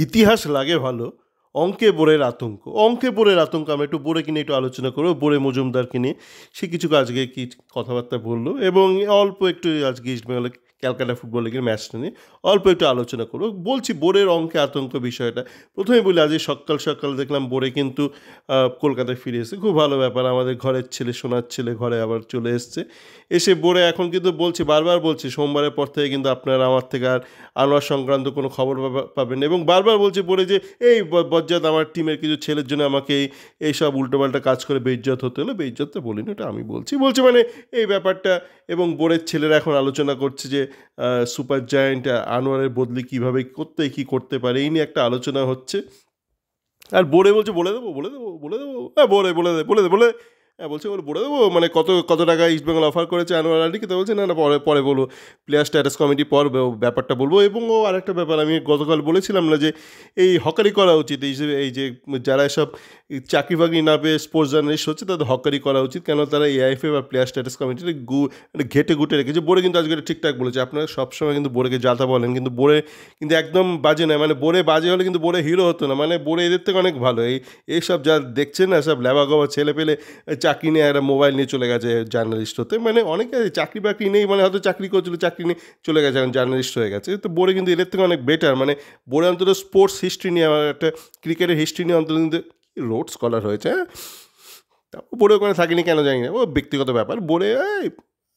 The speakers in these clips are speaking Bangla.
ইতিহাস লাগে ভালো, অঙ্কে বোরের আতঙ্ক। অঙ্কে বোরের আতঙ্ক আমরা একটু বোরেকে নিয়ে একটু আলোচনা করব, বোরে মজুমদারকে নিয়ে। সে কিছু আজকে কি কথাবার্তা বললো এবং অল্প একটু আজকে ইস্টবেঙ্গলের ক্যালকাটা ফুটবল লিগের ম্যাচটা নিয়ে অল্প একটু আলোচনা করবো। বলছি বোরের অঙ্কে আতঙ্ক বিষয়টা। প্রথমে বলি আজকে সকাল সকাল দেখলাম বোরে কিন্তু কলকাতায় ফিরে এসেছে, খুব ভালো ব্যাপার। আমাদের ঘরের ছেলে, সোনার ছেলে ঘরে আবার চলে এসছে। এসে বোরে এখন কিন্তু বলছি, বারবার বলছি, সোমবারের পর থেকে কিন্তু আপনারা আমার থেকে আর আনোয়ার সংক্রান্ত কোনো খবর পাবেন না। এবং বারবার বলছে বলে যে এই বজ্জাত আমার টিমের কিছু ছেলের জন্য আমাকে এইসব উল্টোপাল্টা কাজ করে বেইজ্জত হতে হলো। বেইজ্জত তো বলিনি, ওটা আমি বলছি মানে এই ব্যাপারটা। এবং বোরের ছেলেরা এখন আলোচনা করছে যে সুপার জায়ান্ট আনোয়ারের বদলি কীভাবে কী করতে পারে, এই নিয়ে একটা আলোচনা হচ্ছে। আর বোরে বলছে বলে দেবো বলে দেবো বলে দেবো, হ্যাঁ বোরে বলে দে বলে দে বলে, হ্যাঁ বলছে বলে বলে দেবো, মানে কত কত টাকা ইস্টবেঙ্গল অফার করেছে আনোয়ার আলীকে। তো বলছে না না পরে পরে বলবো, প্লেয়ার স্ট্যাটাস কমিটি পর ব্যাপারটা বলবো। এবং ও আরেকটা ব্যাপার, আমি গতকাল বলেছিলাম না যে এই হকারি করা উচিত, এই যে যারা এসব চাকরি বাকরি না পেয়ে স্পোর্টস জার্নালিস্ট হচ্ছে তাদের হকারি করা উচিত, কেন তারা এআইএফএ বা প্লেয়ার স্ট্যাটাস কমিটির ঘেটে ঘুটে রেখেছে। বোরে কিন্তু আজকে ঠিকঠাক বলেছে। আপনারা সবসময় কিন্তু বোরেকে যাতা বলেন, কিন্তু বোরে কিন্তু একদম বাজে নয়। মানে বোরে বাজে হলে কিন্তু বোরে হিরো হতো না, মানে বোরে এদের থেকে অনেক ভালো। এইসব যা দেখছেন না, সব ল্যাবাগবা ছেলে পেলে চাকরি নিয়ে একটা মোবাইল নিয়ে চলে গেছে জার্নালিস্ট হতে। মানে অনেকে চাকরি বাকরি নেই, মানে হয়তো চাকরি করছিল, চাকরি নিয়ে চলে গেছে, এখন জার্নালিস্ট হয়ে গেছে। তো বোরে কিন্তু এদের থেকে অনেক বেটার। মানে বোরে অন্তত স্পোর্টস হিস্ট্রি নিয়ে, আমার একটা ক্রিকেটের হিস্ট্রি নিয়ে অন্তত কিন্তু রোড স্কলার হয়েছে। হ্যাঁ, তারপর বোরে ওখানে থাকিনি কেন জানি না, ও ব্যক্তিগত ব্যাপার। বোরে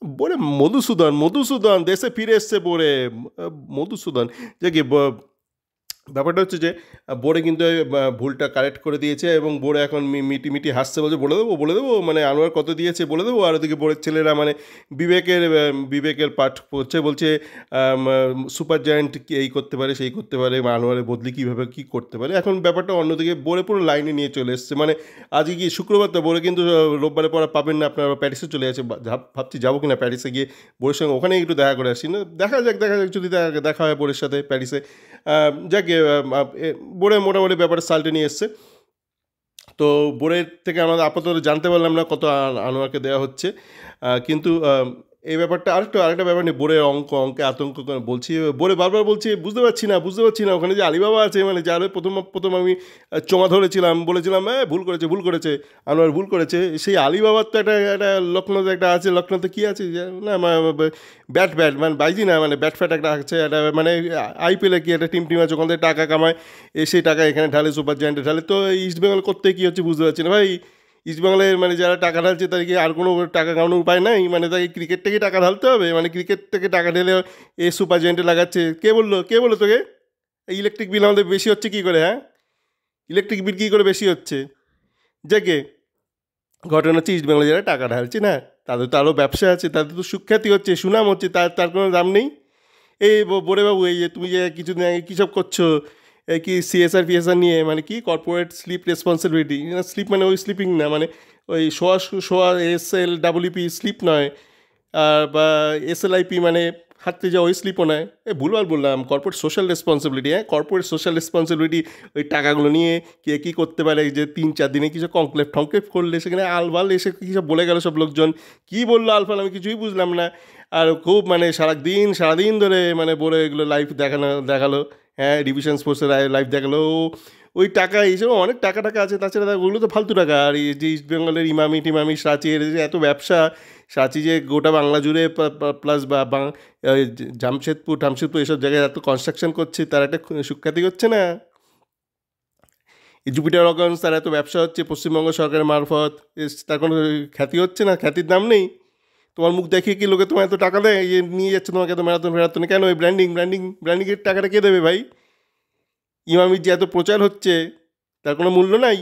বোরে মধুসূদন দেশে ফিরে এসছে বোরে। মধুসূদন যে কি ব্যাপারটা হচ্ছে যে বোরে কিন্তু ভুলটা কারেক্ট করে দিয়েছে এবং বোরে এখন মিটি হাসছে, বলছে বলে দেবো মানে আনোয়ার কত দিয়েছে বলে দেবো। আর ওদিকে বোরের ছেলেরা মানে বিবেকের পাঠ করছে, বলছে সুপার জায়ান্ট এই করতে পারে সেই করতে পারে, আনোয়ারের বদলি কীভাবে কী করতে পারে। এখন ব্যাপারটা অন্যদিকে বোরে পুরো লাইনে নিয়ে চলে এসছে। মানে আজকে কি শুক্রবার, তো বোরে কিন্তু রোববারে পড়া পাবেন না, আপনারা প্যারিসে চলে আছে। ভাবছি যাবো কিনা প্যারিসে গিয়ে বোরের সঙ্গে ওখানে একটু দেখা করে আসি না। দেখা যাক যদি দেখা হয় বোরের সাথে প্যারিসে। যাকে বোরে মোটামুটি ব্যাপারে সাল্টে নিয়ে এসছে। তো বোরের থেকে আমরা আপাতত জানতে পারলাম না কত আনোয়ারকে দেওয়া হচ্ছে, কিন্তু এই ব্যাপারটা আরেকটা ব্যাপার নেই। বোরের অঙ্কে আতঙ্ক বলছি, বোরে বারবার বলছি বুঝতে পারছি না ওখানে যে আলিবাবা আছে, মানে যার প্রথম আমি চোমা ধরেছিলাম, বলেছিলাম ভুল করেছে আনোয়ার ভুল করেছে। সেই আলিবাবার তো একটা লখনৌতে একটা আছে, লখনৌতে কী আছে না ব্যাট মানে বাইজি না, মানে ব্যাট ফ্যাট একটা আছে, একটা মানে আইপিএলে কি একটা টিম আছে, ওখান থেকে টাকা কামায়, সেই টাকা এখানে ঢালে, সুপার জায়ান্টে ঢালে। তো ইস্টবেঙ্গল করতে কী হচ্ছে বুঝতে পারছি না ভাই। ইস্টবেঙ্গলের মানে যারা টাকা ঢালছে তাদের কি আর কোনো টাকা কামানোর উপায় নাই? মানে তাকে ক্রিকেট থেকে টাকা ঢালতে হবে? মানে ক্রিকেট থেকে টাকা ঢেলে এ সুপার জায়েন্টে লাগাচ্ছে। কে বললো তোকে? ইলেকট্রিক বিল আমাদের বেশি হচ্ছে কী করে? হ্যাঁ, ইলেকট্রিক বিল কী করে বেশি হচ্ছে? যাকে ঘটনা হচ্ছে ইস্টবেঙ্গলে যারা টাকা ঢালছে না, তাদের তো আরও ব্যবসা আছে, তাদের তো সুখ্যাতি হচ্ছে, সুনাম হচ্ছে, তার কোনো দাম নেই। এই বোরে বাবু, এই যে তুমি যে কিছুদিন আগে কী সব করছো, এই কি ফিএসআর নিয়ে, মানে কি কর্পোরেট স্লিপ রেসপন্সিবিলিটি, স্লিপ মানে ওই স্লিপিং না, মানে ওই শোয়া SLWP স্লিপ নয়, বা SLIP মানে হাঁটতে যাওয়া ওই স্লিপও নয়। ভুলভাল বললাম, কর্পোরেট সোশ্যাল রেসপন্সিবিলিটি। হ্যাঁ, কর্পোরেট সোশ্যাল রেসপন্সিবিলিটি। ওই টাকাগুলো নিয়ে কে কী করতে পারে, যে 3-4 দিনে কিছু কনক্লেভ করলে সেখানে আলবাল এসে কী সব বলে গেল সব লোকজন। কী বললো আলফাল আমি কিছুই বুঝলাম না। আর খুব মানে সারাদিন ধরে মানে বলে এগুলো লাইভ দেখালো। হ্যাঁ, ডিভিশন স্পোর্টসের লাইভ দেখালো। ওই টাকা এইসব অনেক টাকা আছে, তাছাড়া ওগুলো তো ফালতু টাকা। আর এই যে ইস্টবেঙ্গলের ইমামি সাঁচির যে এত ব্যবসা, সাঁচি যে গোটা বাংলা জুড়ে প্লাস জামশেদপুর এসব জায়গায় এত কনস্ট্রাকশন করছে, তার একটা সুখ্যাতি হচ্ছে না? জুপিটার অর্গানস, তার এত ব্যবসা হচ্ছে পশ্চিমবঙ্গ সরকারের মারফত, তার কোনো খ্যাতি হচ্ছে না? খ্যাতির দাম নেই? তোমার মুখ দেখিয়ে কি লোকে তোমার এত টাকা দেয়, নিয়ে যাচ্ছে তোমাকে এত ম্যারাথনে? কেন ওই ব্র্যান্ডিংয়ের টাকাটা কে দেবে ভাই? ইমামির যে এত প্রচার হচ্ছে, তার কোনো মূল্য নাই?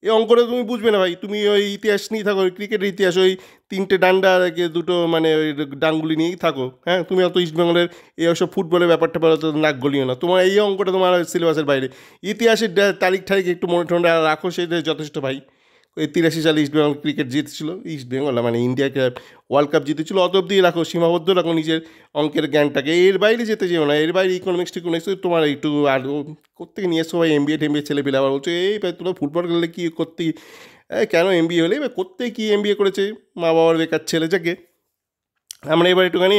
এই অঙ্কটা তুমি বুঝবে না ভাই। তুমি ওই ইতিহাস নিয়ে থাকো, ক্রিকেটের ইতিহাস, ওই 3টে ডান্ডা আর 2টো মানে ওই ডাঙ্গুলি নিয়েই থাকো। হ্যাঁ, তুমি অত ইস্টবেঙ্গলের এই সব ফুটবলের ব্যাপারটা তো নাক গলিও না। তোমার এই অঙ্কটা তোমার সিলেবাসের বাইরে। ইতিহাসের তারিখ একটু মনে ঠন্ডা রাখো, সেটাই যথেষ্ট ভাই। ওই 83 সালে ইস্টবেঙ্গল ক্রিকেট জিতেছিল, ইস্টবেঙ্গল মানে ইন্ডিয়াকে ওয়ার্ল্ড কাপ জিতেছিল, অত অব্দি রাখো, সীমাবদ্ধ রাখো নিজের অঙ্কের জ্ঞানটাকে। এর বাইরে যেতে যেও না, এর বাইরে ইকোনমিক্স তোমার একটু আর কোত্থেকে নিয়ে এসো ভাই। MBA ছেলে পেলে আবার বলছো এই ভাই তোরা ফুটবল খেললে কী করতে, কেন MBA হলে এবার করতে কি MBA করেছে মা বাবার বেকার ছেলে যাকে। আমরা এবার একটুখানি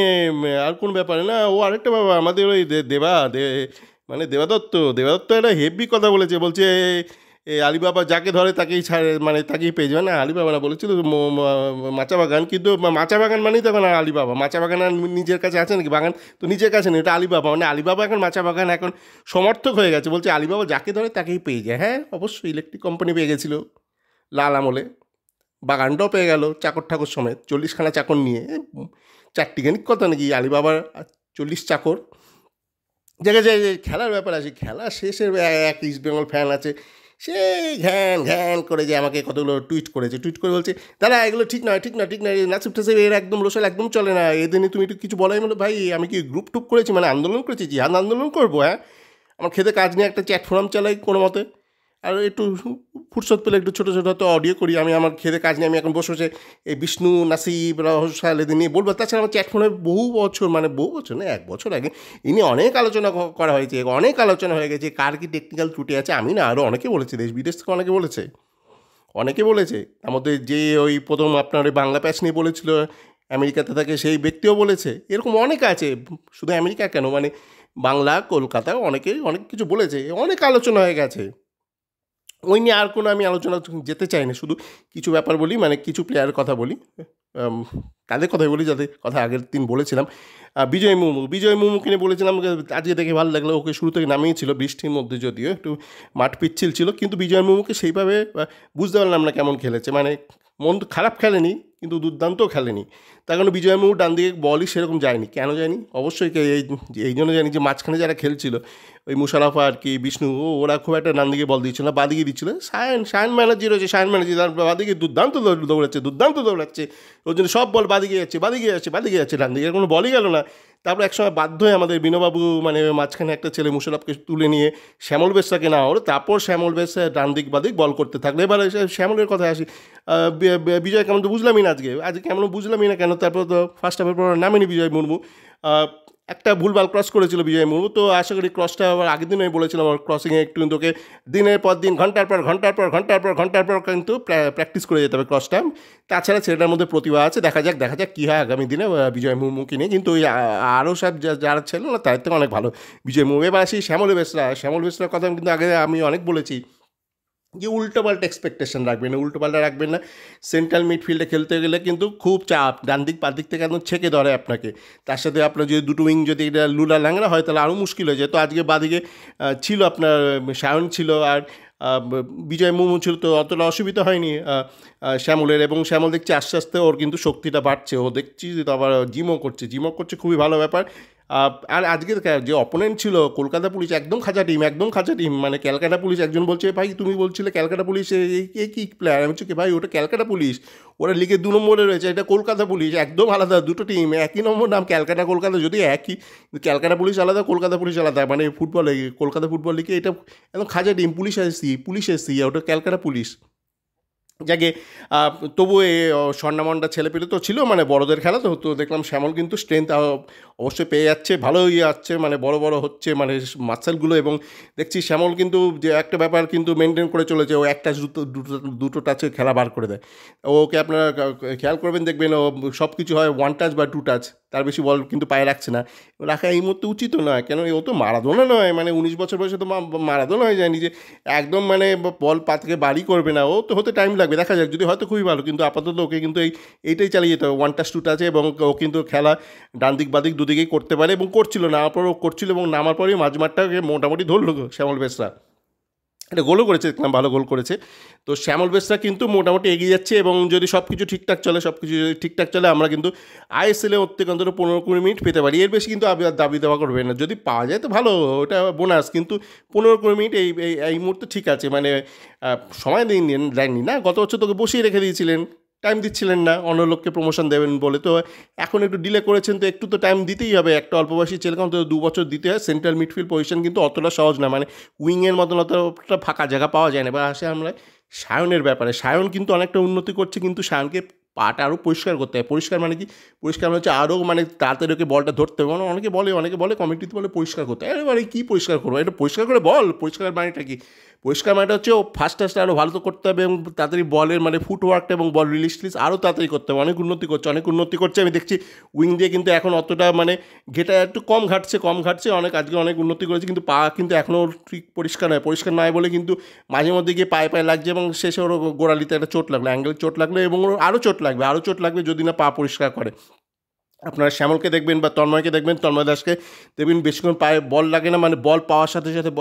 আর কোন ব্যাপারে না, ও আরেকটা বাবা আমাদের ওই মানে দেবাদত্ত একটা হেভি কথা বলেছে, বলছে এই আলিবাবা যাকে ধরে তাকেই ছাড়ে, মানে তাকেই পেয়ে যাবে না। আলিবাবা না বলেছিল মাচা বাগান, কিন্তু মাচা বাগান মানেই তখন আর আলিবাবা। মাচা বাগান আর নিজের কাছে আছে নাকি? বাগান তো নিজের কাছে নেই, এটা আলিবাবা। মানে আলিবাবা এখন মাচা বাগান এখন সমর্থক হয়ে গেছে, বলছে আলিবাবা যাকে ধরে তাকেই পেয়ে যায়। হ্যাঁ অবশ্যই, ইলেকট্রিক কোম্পানি পেয়ে গেছিলো লাল আমলে, বাগানটাও পেয়ে গেল চাকর ঠাকুর সমেত, 40খানা চাকর নিয়ে। চারটিখানিক কথা নাকি আলিবাবার 40 চাকর। জায়গায় যে খেলার ব্যাপার আছে, খেলা শেষের এক ইস্ট বেঙ্গল ফ্যান আছে, সে ঘ্যান ঘ্যান করে যে আমাকে কতগুলো টুইট করে বলছে, দাদা এগুলো ঠিক নয় নাসিব টাসিব এর একদম লোসাল একদম চলে না, এদের নিয়ে তুমি একটু কিছু বলাই। বলো ভাই আমি কি গ্রুপ টুপ করেছি, মানে আন্দোলন করেছি? জিহাদ আন্দোলন করবো? হ্যাঁ, আমার খেতে কাজ নিয়ে একটা চ্যাট ফোরাম চালাই কোনো মতে, আর একটু ফুরসত পেলে একটু ছোটো ছোটো হয়তো অডিও করি। আমি আমার খেতে কাজ নিয়ে আমি এখন বসে বসে এই বিষ্ণু নাসিব রহস্যাল এদের নিয়ে বলবো। তাছাড়া আমার চ্যাট ফোনে বহু বছর না 1 বছর আগে ইনি অনেক আলোচনা করা হয়েছে, অনেক আলোচনা হয়ে গেছে কার কি টেকনিক্যাল ত্রুটি আছে। আমি না, আরও অনেকে বলেছে, দেশ বিদেশ থেকে অনেকে বলেছে। তার মধ্যে যে ওই প্রথম আপনার ওই বাংলা প্যাচ নিয়ে বলেছিল আমেরিকাতে থাকে সেই ব্যক্তিও বলেছে। এরকম অনেক আছে, শুধু আমেরিকা কেন, মানে বাংলা কলকাতা অনেকেই অনেক কিছু বলেছে, অনেক আলোচনা হয়ে গেছে। ওই নিয়ে আর কোনো আমি আলোচনা যেতে চাই না, শুধু কিছু ব্যাপার বলি, মানে কিছু প্লেয়ারের কথা বলি। তাদের কথাই বলি যাদের কথা আগের দিন বলেছিলাম। বিজয় মুর্মুকে নিয়ে বলেছিলাম, আজকে দেখে ভালো লাগলো। ওকে শুরু থেকে নামিয়েছিল বৃষ্টির মধ্যে, যদিও একটু মাঠ পিচ্ছিল ছিল, কিন্তু বিজয় মুর্মুকে সেইভাবে বুঝতে পারলাম না কেমন খেলেছে। মানে মন খারাপ খেলেনি, কিন্তু দুর্দান্তও খেলেনি। তার কারণে বিজয় মুর্মুর ডান দিকে বলই সেরকম যায়নি। কেন যায়নি? অবশ্যই এই জন্য জানি যে মাঝখানে যারা খেলছিল, ওই মুশারফ আর কি বিষ্ণু, ওরা খুব একটা ডান দিকে বল দিচ্ছিল না, বাদিকে দিচ্ছিল। সায়ন ব্যানার্জি রয়েছে, সায়ন ব্যানার্জি তার বাদিকে দুর্দান্ত দৌড়াচ্ছে। ওর জন্য সব বল বাদিকে যাচ্ছে, ডান দিকে কোনো বলই গেল না। তারপর একসময় বাধ্য হয়ে আমাদের বিনোবাবু, মানে মাঝখানে একটা ছেলে মুশারফকে তুলে নিয়ে শ্যামল বেশরাকে নেওয়া হলো। তারপর শ্যামল বেশরা ডান দিক বাদিক বল করতে থাকলো। এবার শ্যামলের কথায় আসি, বিজয় কেমন তো বুঝলামই না আজকে কেমন বুঝলামই না কেন। তারপর তো ফার্স্ট হাফের পর নামেনি বিজয় মুর্মু, একটা ভুলভাল ক্রস করেছিল বিজয় মুর্মু। তো আশা করি ক্রসটা আবার আগের দিন আমি বলেছিলাম, আমার ক্রসিংয়ে একটু কিন্তু ওকে দিনের পর দিন ঘন্টার পর কিন্তু প্র্যাকটিস করে যেতে হবে ক্রসটা। তাছাড়া ছেলেটার মধ্যে প্রতিভা আছে, দেখা যাক কী হয় আগামী দিনে বিজয় মুর্মুকে নিয়ে। কিন্তু ওই আরও সব যারা ছিল না তাদের থেকে অনেক ভালো বিজয় মুর্মু। এবার আসি শ্যামল বেশরার কথা কিন্তু আগে আমি অনেক বলেছি যে উল্টোপাল্টা এক্সপেকটেশন রাখবেন না। সেন্ট্রাল মিডফিল্ডে খেলতে গেলে কিন্তু খুব চাপ, ডান দিক পার দিক থেকে একদম ছেঁকে ধরে আপনাকে। তার সাথে আপনার যদি দুটো উইং যদি এটা লুলা ল্যাংরা হয় তাহলে আরও মুশকিল হয়ে যায়। তো আজকে বাদিকে ছিল আপনার সায়ন ছিল আর বিজয় মুর্মু ছিল, তো অতটা অসুবিধা হয়নি শ্যামলের। এবং শ্যামল দেখছি আস্তে আস্তে ওর কিন্তু শক্তিটা বাড়ছে, ও দেখছি তো আবার জিমও করছে, খুবই ভালো ব্যাপার। আর আজকে যে অপোনেন্ট ছিল কলকাতা পুলিশ, একদম খাঁচা টিম। মানে ক্যালকাটা পুলিশ, একজন বলছে ভাই তুমি বলছিলে ক্যালকাটা পুলিশ এই কি প্লেয়ার, আমি বলছি কি ভাই ওটা ক্যালকাটা পুলিশ, ওরা লিগে 2 নম্বরে রয়েছে, এটা কলকাতা পুলিশ, একদম আলাদা দুটো টিম, একই নম্বর নাম ক্যালকাটা কলকাতা, যদি একই, ক্যালকাটা পুলিশ আলাদা কলকাতা পুলিশ আলাদা। মানে ফুটবলে কলকাতা ফুটবল লিগে এটা একদম খাঁচা টিম, পুলিশ এসছি, ওটা ক্যালকাটা পুলিশ। যাকে তবু এ স্বর্ণামন্ডা ছেলেপেলে তো ছিল, মানে বড়দের খেলা তো দেখলাম শ্যামল কিন্তু স্ট্রেংথ অবশ্যই পেয়ে যাচ্ছে, ভালো যাচ্ছে, মানে বড় হচ্ছে মানে মাসেলগুলো। এবং দেখছি শ্যামল কিন্তু যে একটা ব্যাপার কিন্তু মেনটেন করে চলেছে, ও একটা দুটো টাচে খেলা বার করে দেয়। ওকে আপনারা খেয়াল করবেন, দেখবেন ও সব কিছু হয় 1 টাচ বা 2 টাচ, তার বেশি বল কিন্তু পায়ে রাখছে না। রাখা এই মুহূর্তে উচিত নয়, কেন ও তো মারাদোনা নয়, মানে 19 বছর বয়সে তো মারাদোনা হয়ে যায়নি যে একদম মানে বল পা থেকে বাড়ি করবে না। ও তো হতে টাইম লাগবে, দেখা যাক, যদি হয়তো খুবই ভালো। কিন্তু আপাতত ওকে কিন্তু এইটাই চালিয়ে যেতে হবে, 1 টাচ 2 টাচে। এবং ও কিন্তু খেলা ডান দিক বাদিক দুদিকেই করতে পারে এবং করছিল, নামার পর ও করছিল, এবং নামার পরেই মাঝমাঠটাকে মোটামুটি ধরলো শ্যামল বেশরা। এটা গোলও করেছে, দেখলাম ভালো গোল করেছে। তো শ্যামল বেশরা কিন্তু মোটামুটি এগিয়ে যাচ্ছে, এবং যদি সব কিছু ঠিকঠাক চলে আমরা কিন্তু আইএসএলে ওর থেকে অন্তত 15-20 মিনিট পেতে পারি। এর বেশি কিন্তু দাবি দেওয়া করবে না, যদি পাওয়া যায় তো ভালো, ওটা বোনাস। কিন্তু 15-20 মিনিট এই মুহূর্তে ঠিক আছে, মানে সময় দেননি না, গত বছর তোকে বসিয়ে রেখে দিয়েছিলেন, টাইম দিচ্ছিলেন না, অন্য লোককে প্রমোশন দেবেন বলে। তো এখন একটু ডিলে করেছেন, তো একটু তো টাইম দিতেই হবে। একটা অল্প বয়সী ছেলেকে অন্তত 2 বছর দিতে হয়। সেন্ট্রাল মিডফিল্ড পজিশন কিন্তু অতটা সহজ না, মানে উইংয়ের মতন অতটা ফাঁকা জায়গা পাওয়া যায় না। এবার আসে আমরা সায়নের ব্যাপারে, সায়ন কিন্তু অনেকটা উন্নতি করছে, কিন্তু সায়নকে পাটা আরও পরিষ্কার করতে হয়। পরিষ্কার মানে কি? পরিষ্কার মানে হচ্ছে আরও মানে তাড়াতাড়ি ওকে বলটা ধরতে হবে। মানে অনেকে বলে কমিটিতে বলে পরিষ্কার করতে হয়। এবারে কী পরিষ্কার করবো, এটা পরিষ্কার করে বল, পরিষ্কার মানেটা কি? পরিষ্কার মানেটা হচ্ছে ও ফার্স্ট আরও ভালো তো করতে হবে এবং তাড়াতাড়ি বলের মানে ফুটওয়ার্কটা এবং বল রিলিজ আরও তাড়াতাড়ি করতে হবে। অনেক উন্নতি করছে আমি দেখছি। উইং দিয়ে কিন্তু এখন অতটা মানে ঘেটা একটু কম ঘাটছে আজকে অনেক উন্নতি করেছে, কিন্তু পা কিন্তু এখনও ঠিক পরিষ্কার নয় বলে কিন্তু মাঝে মধ্যে গিয়ে পায়ে লাগছে এবং শেষে ওর গোড়ালিতে একটা চোট লাগলো, অ্যাঙ্গেল চোট লাগলো এবং ওর আরও চোট লাগবে যদি না পা পরিষ্কার করে। আপনারা শ্যামলকে দেখবেন বা তন্ময়কে দেখবেন, তন্ময় দাসকে দেখবেন বেশিক্ষণ পায়ে বল লাগে না, মানে বল পাওয়ার সাথে সাথে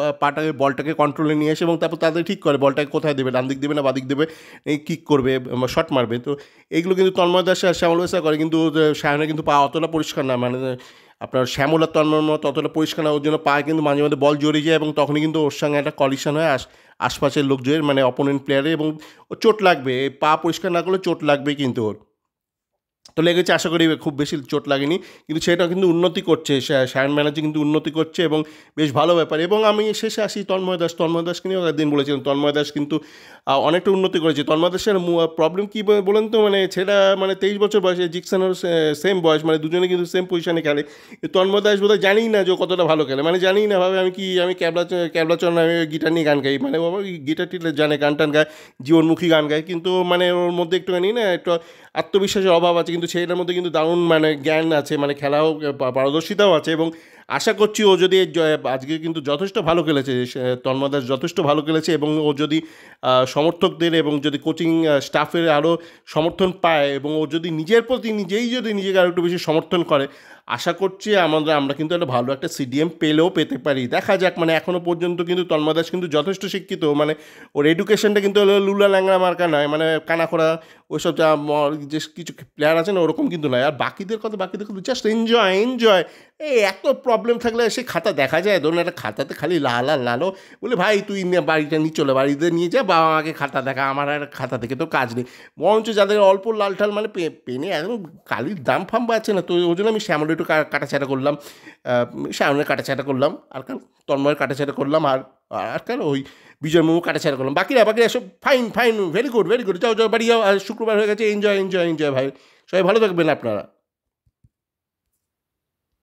বলটাকে কন্ট্রোলে নিয়ে আসে এবং তারপর তাদের ঠিক করে বলটাকে কোথায় দেবে, ডান দিক দেবে না বাদিক দেবে, এই কিক করবে শট মারবে। তো এইগুলো কিন্তু তন্ময় দাস আর শ্যামল দাসা করে, কিন্তু সায়নের কিন্তু পা অতটা পরিষ্কার না, মানে আপনার শ্যামল আর তন্ময়ের মতো অতটা পরিষ্কার না, ওর জন্য পায়ে কিন্তু মাঝে মাঝে বল জড়িয়ে যায় এবং তখনই কিন্তু ওর সঙ্গে একটা কলিশন হয় আশপাশের লোকজনের মানে অপোনেন্ট প্লেয়ারে, এবং ওর চোট লাগবে, পা পরিষ্কার না করলে চোট লাগবেই কিন্তু ওর। তো লেগেছে, আশা করি খুব বেশি চোট লাগেনি, কিন্তু সেটা কিন্তু উন্নতি করছে, সায়ন ব্যানার্জি কিন্তু উন্নতি করছে এবং বেশ ভালো ব্যাপার। এবং আমি শেষে আসি তন্ময় দাসকে নিয়েও একদিন বলেছিলাম, তন্ময় দাস কিন্তু অনেকটা উন্নতি করেছে। তন্ময় দাসের প্রবলেম কী বলেন তো, মানে ছেলেটা মানে 23 বছর বয়সে, জিকসনের সেম বয়স, মানে দুজনে কিন্তু সেম পজিশনে খেলে। তন্ময় দাস বোধহয় জানি না যে ও কতটা ভালো খেলে, মানে জানি না ভাবে আমি ক্যাবলাচরণ আমি গিটার নিয়ে গান গাই, মানে ও গিটার টিটার জানে, গান টান গায়, জীবনমুখী গান গায়, কিন্তু মানে ওর মধ্যে একটুখানি না একটু আত্মবিশ্বাসের অভাব আছে, কিন্তু সেটার মধ্যে কিন্তু দারুণ মানে জ্ঞান আছে, মানে খেলাও পারদর্শিতাও আছে। এবং আশা করছি ও যদি আজকে কিন্তু যথেষ্ট ভালো খেলেছে, তন্ময় দাস যথেষ্ট ভালো খেলেছে, এবং ও যদি সমর্থকদের এবং যদি কোচিং স্টাফের আরও সমর্থন পায় এবং ও যদি নিজের প্রতি নিজেকে আরও একটু বেশি সমর্থন করে, আশা করছি আমরা কিন্তু একটা ভালো একটা সিডিএম পেতে পারি। দেখা যাক, মানে এখনও পর্যন্ত কিন্তু তন্ময় দাস কিন্তু যথেষ্ট শিক্ষিত, মানে ওর এডুকেশনটা কিন্তু লুলা ল্যাংড়া মার্কা নয়, মানে কানাখোড়া ওইসব যে কিছু প্লেয়ার আছে না ওরকম কিন্তু নয়। আর বাকিদের কথা জাস্ট এনজয়। এই এত প্রবলেম থাকলে সে খাতা দেখা যায়, ধরুন একটা খাতাতে খালি লালো বলে ভাই তুই বাড়িটা নিয়ে চলে, বাড়িতে নিয়ে যা, বাবা মাকে খাতা দেখা, আমার আর খাতা থেকে তো কাজ নেই। বরঞ্চ যাদের অল্প লালঠাল মানে পেনে একদম কালির দাম ফাম পাচ্ছে না, তো ওই জন্য আমি শ্যামলের একটু কাটাছাটা করলাম, শ্যামলের কাটাছাটা করলাম, আর তন্ময়ের কাটাছাটা করলাম, আর কার ওই বিজয় মুমু কাটাছাড়া করলাম। বাকিরা সব ফাইন, ভেরি গুড, যাও বাড়ি যাও, আর শুক্রবার হয়ে গেছে, এনজয় ভাই, সবাই ভালো থাকবেন আপনারা।